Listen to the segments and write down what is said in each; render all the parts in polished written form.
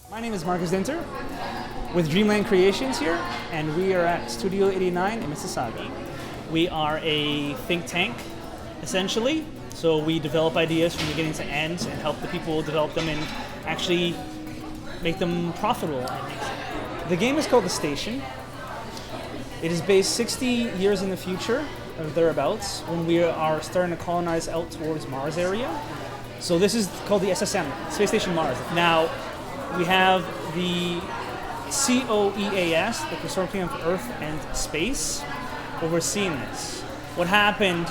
My name is Marcus Dinter with Dreamland Creations here, and we are at Studio 89 in Mississauga. We are a think tank, essentially. So we develop ideas from beginning to end and help the people develop them and actually make them profitable. The game is called The Station. It is based 60 years in the future, or thereabouts, when we are starting to colonize out towards Mars area. So this is called the SSM, Space Station Mars. Now, we have the COEAS, the Consortium of Earth and Space, overseeing this. What happened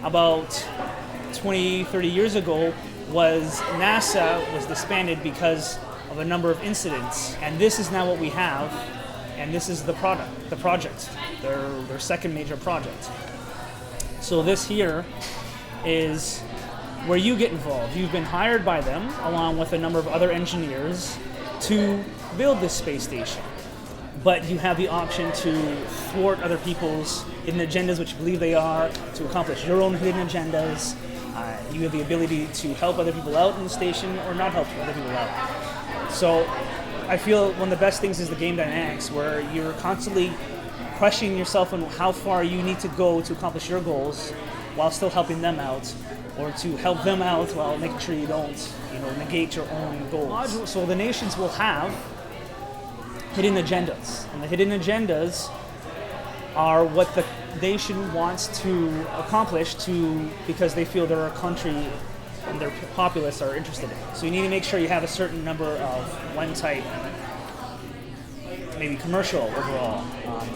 about 20, 30 years ago was NASA was disbanded because of a number of incidents. And this is now what we have, and this is the project, their second major project. So this here is where you get involved. You've been hired by them, along with a number of other engineers, to build this space station. But you have the option to thwart other people's hidden agendas, which you believe they are, to accomplish your own hidden agendas. You have the ability to help other people out in the station or not help other people out. So I feel one of the best things is the game dynamics, where you're constantly questioning yourself on how far you need to go to accomplish your goals while still helping them out, or to help them out while making sure you don't, negate your own goals. So the nations will have hidden agendas, and the hidden agendas are what the nation wants to accomplish because they feel their country and their populace are interested in. So you need to make sure you have a certain number of one type, maybe commercial overall,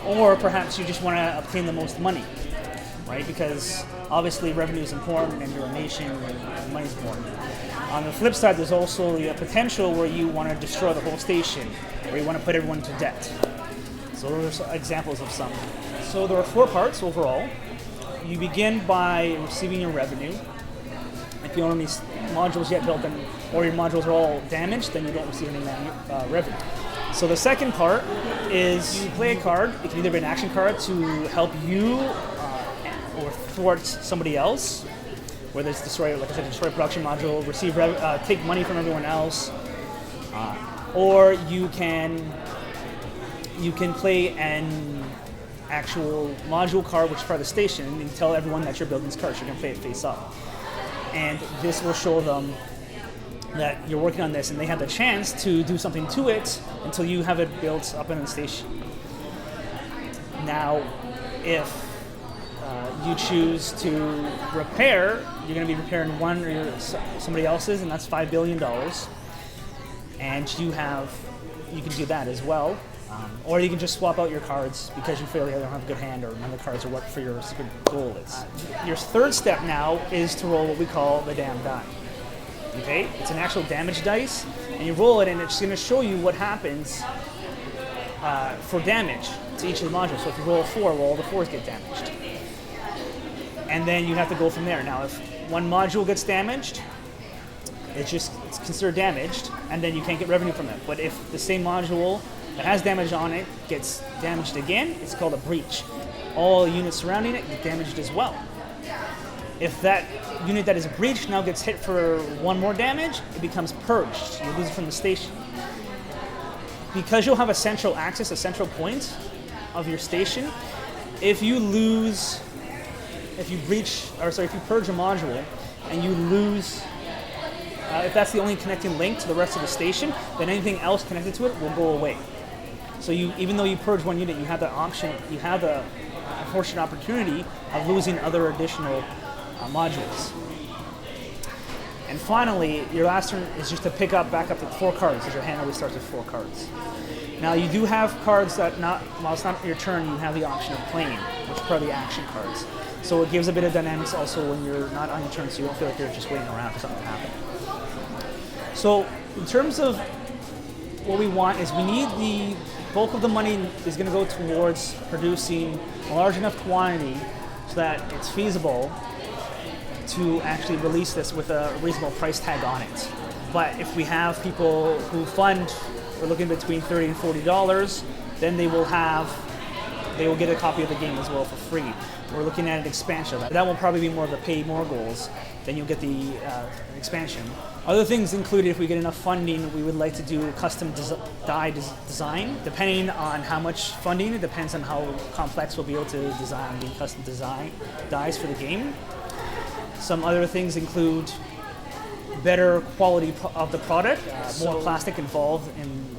or perhaps you just want to obtain the most money, right? Because obviously revenue is important, and you're a nation, and money is important. On the flip side, there's also the potential where you want to destroy the whole station, where you want to put everyone to debt. So those are examples of some. So there are 4 parts overall. You begin by receiving your revenue. If you don't have any modules yet built, or your modules are all damaged, then you don't receive any revenue. So the second part is you play a card. It can either be an action card to help you or thwart somebody else, whether it's destroy, like I said, destroy a production module, take money from everyone else, or you can play an actual module card, which is part of the station, and you tell everyone that you're building this card, so you're going to play it face up. And this will show them that you're working on this, and they have the chance to do something to it until you have it built up in the station. Now, if you choose to repair, you're going to be repairing one or somebody else's, and that's $5 billion. And you can do that as well. Or you can just swap out your cards because you feel you don't have a good hand, or none of the cards are what for your specific goal is. Your third step now is to roll what we call the damn die. Okay? It's an actual damage dice, and you roll it, and it's going to show you what happens for damage to each of the modules. So if you roll a 4, well, all the 4s get damaged. And then you have to go from there. Now, if one module gets damaged, it's considered damaged, and then you can't get revenue from it. But if the same module that has damage on it gets damaged again, it's called a breach. All units surrounding it get damaged as well. If that unit that is breached now gets hit for one more damage, it becomes purged. You lose it from the station. Because you'll have a central axis, a central point of your station, if you purge a module and you lose, if that's the only connecting link to the rest of the station, then anything else connected to it will go away. So even though you purge one unit, you have the option, you have the unfortunate opportunity of losing other additional modules. And finally, your last turn is just to back up to 4 cards, because your hand always starts with 4 cards. Now, you do have cards that while it's not your turn, you have the option of playing, which are the action cards. So it gives a bit of dynamics also when you're not on your turn, so you don't feel like you're just waiting around for something to happen. So in terms of what we want is we need the bulk of the money is going to go towards producing a large enough quantity so that it's feasible to actually release this with a reasonable price tag on it. But if we have people who fund, we're looking between $30 and $40, then they will have they will get a copy of the game as well for free. We're looking at an expansion. That will probably be more of the pay more goals. Then you'll get the expansion. Other things included, if we get enough funding, we would like to do custom design. Depending on how much funding, it depends on how complex we'll be able to design the custom design dies for the game. Some other things include better quality of the product, more plastic involved in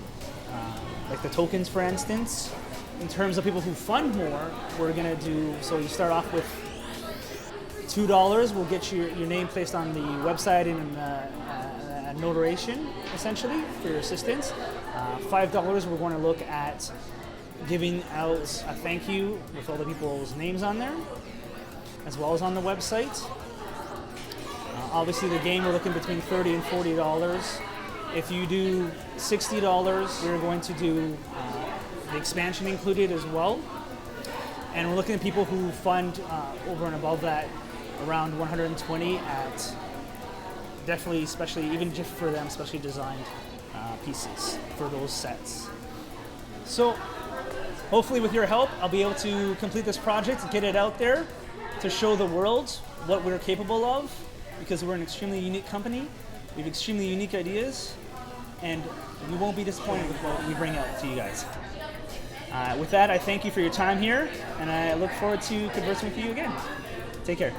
like the tokens, for instance. In terms of people who fund more, we're gonna do, so you start off with $2, we'll get your name placed on the website and a notarization, essentially, for your assistance. $5, we're going to look at giving out a thank you with all the people's names on there, as well as on the website. Obviously, the game, we're looking between $30 and $40. If you do $60, we're going to do the expansion included as well. And we're looking at people who fund over and above that, around 120 at definitely, especially even just for them, specially designed pieces for those sets. So hopefully with your help, I'll be able to complete this project and get it out there to show the world what we're capable of, because we're an extremely unique company. We have extremely unique ideas, and you won't be disappointed with what we bring out to you guys. With that, I thank you for your time here, and I look forward to conversing with you again. Take care.